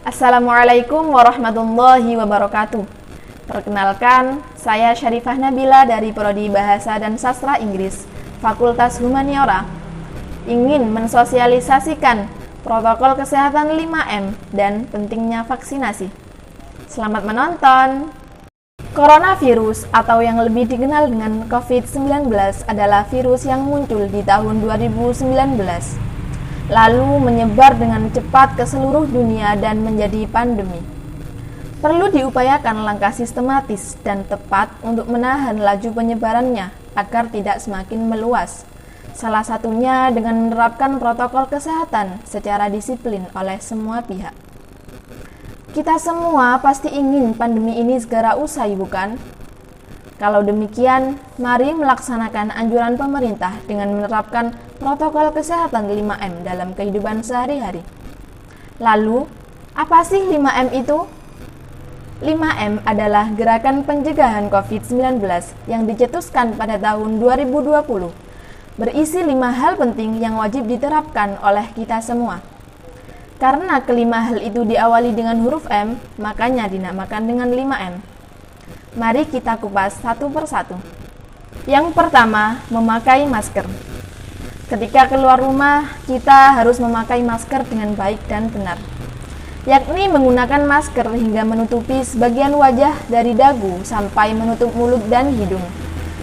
Assalamualaikum warahmatullahi wabarakatuh. Perkenalkan, saya Syarifah Nabila dari Prodi Bahasa dan Sastra Inggris, Fakultas Humaniora. Ingin mensosialisasikan protokol kesehatan 5M dan pentingnya vaksinasi. Selamat menonton. Coronavirus atau yang lebih dikenal dengan COVID-19 adalah virus yang muncul di tahun 2019. Lalu menyebar dengan cepat ke seluruh dunia dan menjadi pandemi. Perlu diupayakan langkah sistematis dan tepat untuk menahan laju penyebarannya agar tidak semakin meluas. Salah satunya dengan menerapkan protokol kesehatan secara disiplin oleh semua pihak. Kita semua pasti ingin pandemi ini segera usai, bukan? Kalau demikian, mari melaksanakan anjuran pemerintah dengan menerapkan protokol kesehatan 5M dalam kehidupan sehari-hari. Lalu, apa sih 5M itu? 5M adalah gerakan pencegahan COVID-19 yang dicetuskan pada tahun 2020. Berisi 5 hal penting yang wajib diterapkan oleh kita semua. Karena kelima hal itu diawali dengan huruf M, makanya dinamakan dengan 5M. Mari kita kupas satu persatu. Yang pertama, memakai masker. Ketika keluar rumah, kita harus memakai masker dengan baik dan benar, yakni menggunakan masker hingga menutupi sebagian wajah dari dagu sampai menutup mulut dan hidung,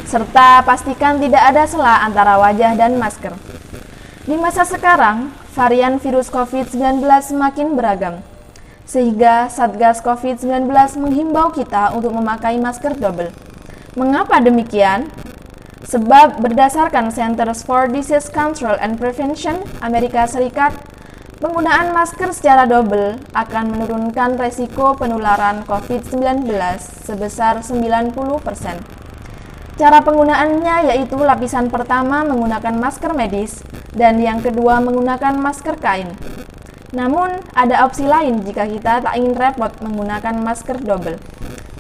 serta pastikan tidak ada sela antara wajah dan masker. Di masa sekarang, varian virus COVID-19 semakin beragam, sehingga Satgas COVID-19 menghimbau kita untuk memakai masker double. Mengapa demikian? Sebab berdasarkan Centers for Disease Control and Prevention Amerika Serikat, penggunaan masker secara double akan menurunkan resiko penularan COVID-19 sebesar 90%. Cara penggunaannya yaitu lapisan pertama menggunakan masker medis dan yang kedua menggunakan masker kain. Namun, ada opsi lain jika kita tak ingin repot menggunakan masker double,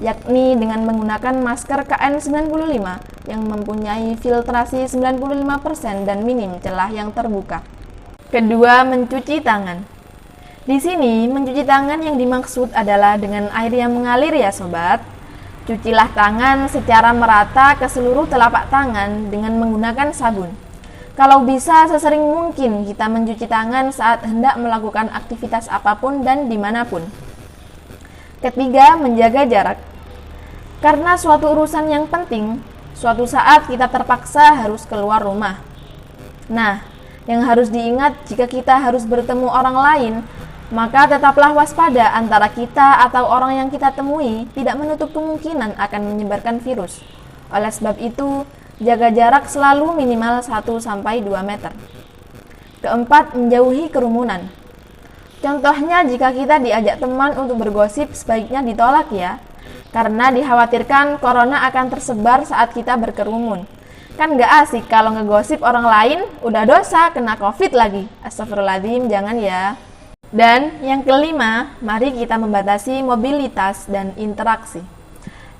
yakni dengan menggunakan masker KN95 yang mempunyai filtrasi 95% dan minim celah yang terbuka. Kedua, mencuci tangan. Di sini, mencuci tangan yang dimaksud adalah dengan air yang mengalir ya sobat. Cucilah tangan secara merata ke seluruh telapak tangan dengan menggunakan sabun. Kalau bisa, sesering mungkin kita mencuci tangan saat hendak melakukan aktivitas apapun dan dimanapun. Ketiga, menjaga jarak. Karena suatu urusan yang penting, suatu saat kita terpaksa harus keluar rumah. Nah, yang harus diingat jika kita harus bertemu orang lain, maka tetaplah waspada antara kita atau orang yang kita temui tidak menutup kemungkinan akan menyebarkan virus. Oleh sebab itu, jaga jarak selalu minimal 1-2 meter. Keempat, menjauhi kerumunan. Contohnya jika kita diajak teman untuk bergosip, sebaiknya ditolak ya, karena dikhawatirkan corona akan tersebar saat kita berkerumun. Kan gak asik kalau ngegosip orang lain, udah dosa, kena covid lagi. Astagfirullahaladzim, jangan ya. Dan yang kelima, mari kita membatasi mobilitas dan interaksi.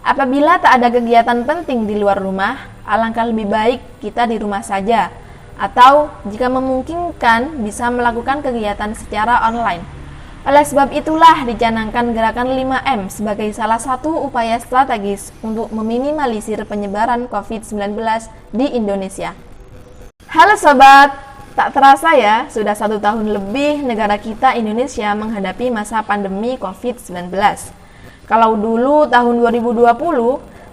Apabila tak ada kegiatan penting di luar rumah, alangkah lebih baik kita di rumah saja, atau jika memungkinkan bisa melakukan kegiatan secara online. Oleh sebab itulah dicanangkan gerakan 5M sebagai salah satu upaya strategis untuk meminimalisir penyebaran COVID-19 di Indonesia. Halo sobat, tak terasa ya, sudah 1 tahun lebih negara kita Indonesia menghadapi masa pandemi COVID-19. Kalau dulu tahun 2020,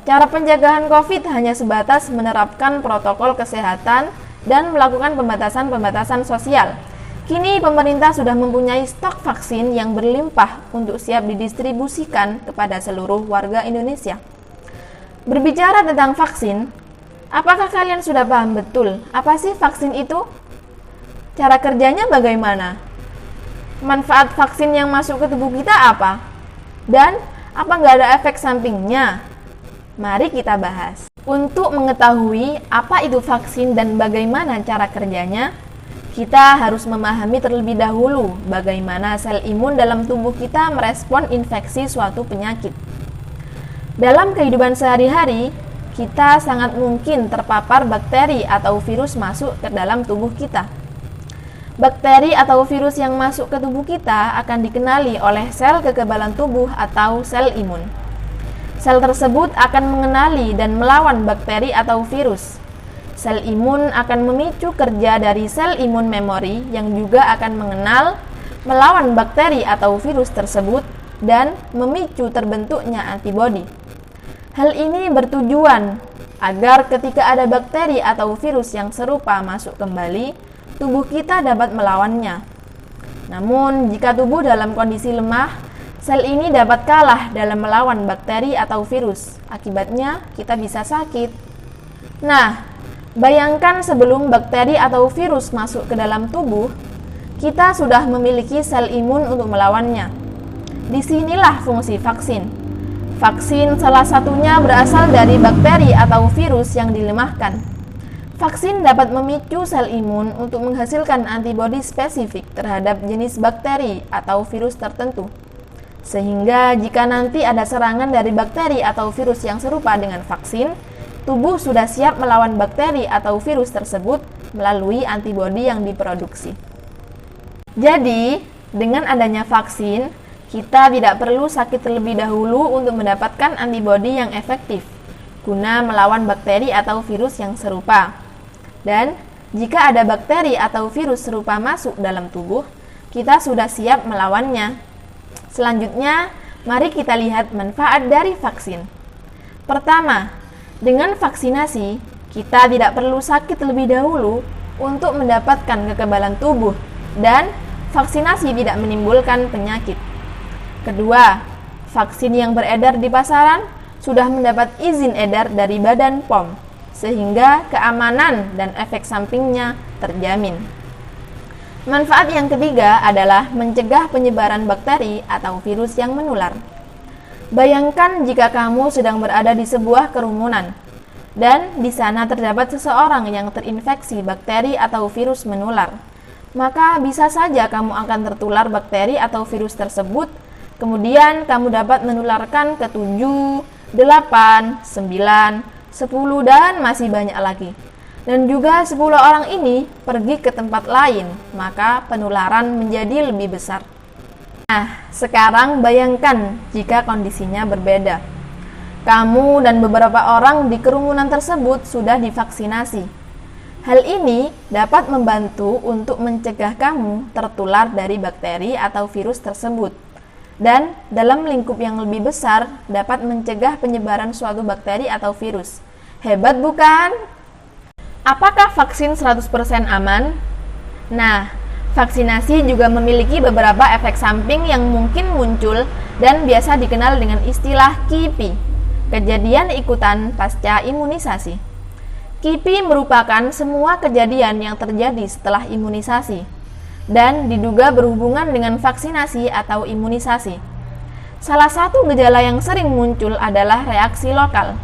cara pencegahan COVID hanya sebatas menerapkan protokol kesehatan dan melakukan pembatasan-pembatasan sosial. Kini pemerintah sudah mempunyai stok vaksin yang berlimpah untuk siap didistribusikan kepada seluruh warga Indonesia. Berbicara tentang vaksin, apakah kalian sudah paham betul apa sih vaksin itu? Cara kerjanya bagaimana? Manfaat vaksin yang masuk ke tubuh kita apa? Dan apa nggak ada efek sampingnya? Mari kita bahas. Untuk mengetahui apa itu vaksin dan bagaimana cara kerjanya, kita harus memahami terlebih dahulu bagaimana sel imun dalam tubuh kita merespon infeksi suatu penyakit. Dalam kehidupan sehari-hari, kita sangat mungkin terpapar bakteri atau virus masuk ke dalam tubuh kita. Bakteri atau virus yang masuk ke tubuh kita akan dikenali oleh sel kekebalan tubuh atau sel imun. Sel tersebut akan mengenali dan melawan bakteri atau virus. Sel imun akan memicu kerja dari sel imun memori yang juga akan mengenal, melawan bakteri atau virus tersebut, dan memicu terbentuknya antibodi. Hal ini bertujuan agar ketika ada bakteri atau virus yang serupa masuk kembali, tubuh kita dapat melawannya. Namun, jika tubuh dalam kondisi lemah, sel ini dapat kalah dalam melawan bakteri atau virus. Akibatnya, kita bisa sakit. Nah, bayangkan sebelum bakteri atau virus masuk ke dalam tubuh, kita sudah memiliki sel imun untuk melawannya. Disinilah fungsi vaksin. Vaksin salah satunya berasal dari bakteri atau virus yang dilemahkan. Vaksin dapat memicu sel imun untuk menghasilkan antibodi spesifik terhadap jenis bakteri atau virus tertentu. Sehingga jika nanti ada serangan dari bakteri atau virus yang serupa dengan vaksin, tubuh sudah siap melawan bakteri atau virus tersebut melalui antibodi yang diproduksi. Jadi, dengan adanya vaksin, kita tidak perlu sakit terlebih dahulu untuk mendapatkan antibodi yang efektif guna melawan bakteri atau virus yang serupa. Dan jika ada bakteri atau virus serupa masuk dalam tubuh, kita sudah siap melawannya. Selanjutnya, mari kita lihat manfaat dari vaksin. Pertama, dengan vaksinasi, kita tidak perlu sakit terlebih dahulu untuk mendapatkan kekebalan tubuh, dan vaksinasi tidak menimbulkan penyakit. Kedua, vaksin yang beredar di pasaran sudah mendapat izin edar dari Badan POM, sehingga keamanan dan efek sampingnya terjamin. Manfaat yang ketiga adalah mencegah penyebaran bakteri atau virus yang menular. Bayangkan jika kamu sedang berada di sebuah kerumunan, dan di sana terdapat seseorang yang terinfeksi bakteri atau virus menular. Maka bisa saja kamu akan tertular bakteri atau virus tersebut, kemudian kamu dapat menularkan ke 7, 8, 9, 10 dan masih banyak lagi. Dan juga 10 orang ini pergi ke tempat lain, maka penularan menjadi lebih besar. Nah, sekarang bayangkan jika kondisinya berbeda. Kamu dan beberapa orang di kerumunan tersebut sudah divaksinasi. Hal ini dapat membantu untuk mencegah kamu tertular dari bakteri atau virus tersebut. Dan dalam lingkup yang lebih besar dapat mencegah penyebaran suatu bakteri atau virus. Hebat bukan? Apakah vaksin 100% aman? Nah, vaksinasi juga memiliki beberapa efek samping yang mungkin muncul dan biasa dikenal dengan istilah KIPI, kejadian ikutan pasca imunisasi. KIPI merupakan semua kejadian yang terjadi setelah imunisasi dan diduga berhubungan dengan vaksinasi atau imunisasi. Salah satu gejala yang sering muncul adalah reaksi lokal.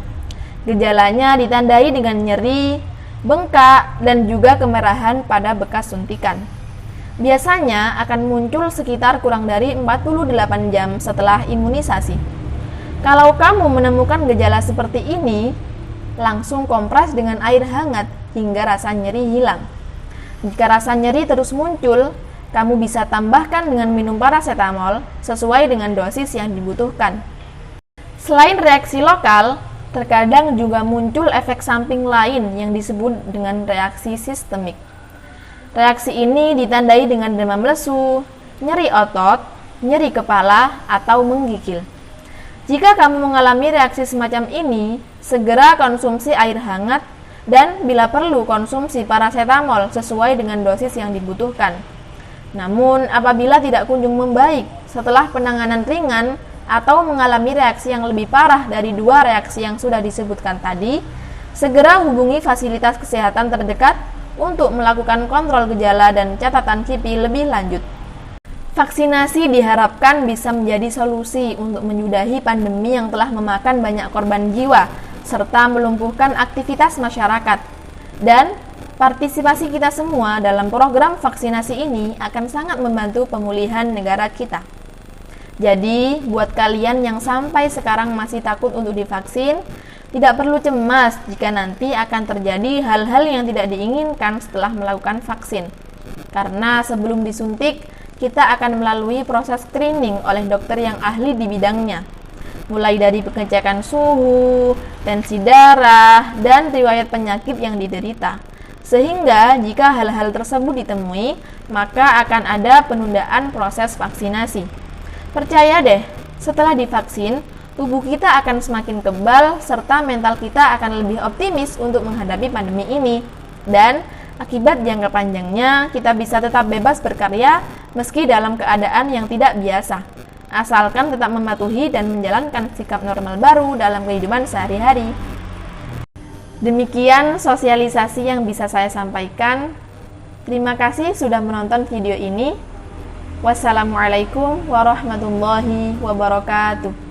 Gejalanya ditandai dengan nyeri, bengkak, dan juga kemerahan pada bekas suntikan. Biasanya akan muncul sekitar kurang dari 48 jam setelah imunisasi. Kalau kamu menemukan gejala seperti ini, langsung kompres dengan air hangat hingga rasa nyeri hilang. Jika rasa nyeri terus muncul, kamu bisa tambahkan dengan minum paracetamol sesuai dengan dosis yang dibutuhkan. Selain reaksi lokal, terkadang juga muncul efek samping lain yang disebut dengan reaksi sistemik. Reaksi ini ditandai dengan demam lesu, nyeri otot, nyeri kepala, atau menggigil. Jika kamu mengalami reaksi semacam ini, segera konsumsi air hangat dan bila perlu konsumsi paracetamol sesuai dengan dosis yang dibutuhkan. Namun, apabila tidak kunjung membaik setelah penanganan ringan, atau mengalami reaksi yang lebih parah dari dua reaksi yang sudah disebutkan tadi, segera hubungi fasilitas kesehatan terdekat untuk melakukan kontrol gejala dan catatan KIPI lebih lanjut. Vaksinasi diharapkan bisa menjadi solusi untuk menyudahi pandemi yang telah memakan banyak korban jiwa, serta melumpuhkan aktivitas masyarakat. Dan partisipasi kita semua dalam program vaksinasi ini akan sangat membantu pemulihan negara kita. Jadi, buat kalian yang sampai sekarang masih takut untuk divaksin, tidak perlu cemas jika nanti akan terjadi hal-hal yang tidak diinginkan setelah melakukan vaksin. Karena sebelum disuntik, kita akan melalui proses screening oleh dokter yang ahli di bidangnya, mulai dari pengecekan suhu, tensi darah, dan riwayat penyakit yang diderita. Sehingga jika hal-hal tersebut ditemui, maka akan ada penundaan proses vaksinasi. Percaya deh, setelah divaksin, tubuh kita akan semakin kebal serta mental kita akan lebih optimis untuk menghadapi pandemi ini. Dan akibat jangka panjangnya, kita bisa tetap bebas berkarya meski dalam keadaan yang tidak biasa, asalkan tetap mematuhi dan menjalankan sikap normal baru dalam kehidupan sehari-hari. Demikian sosialisasi yang bisa saya sampaikan. Terima kasih sudah menonton video ini. Wassalamualaikum warahmatullahi wabarakatuh.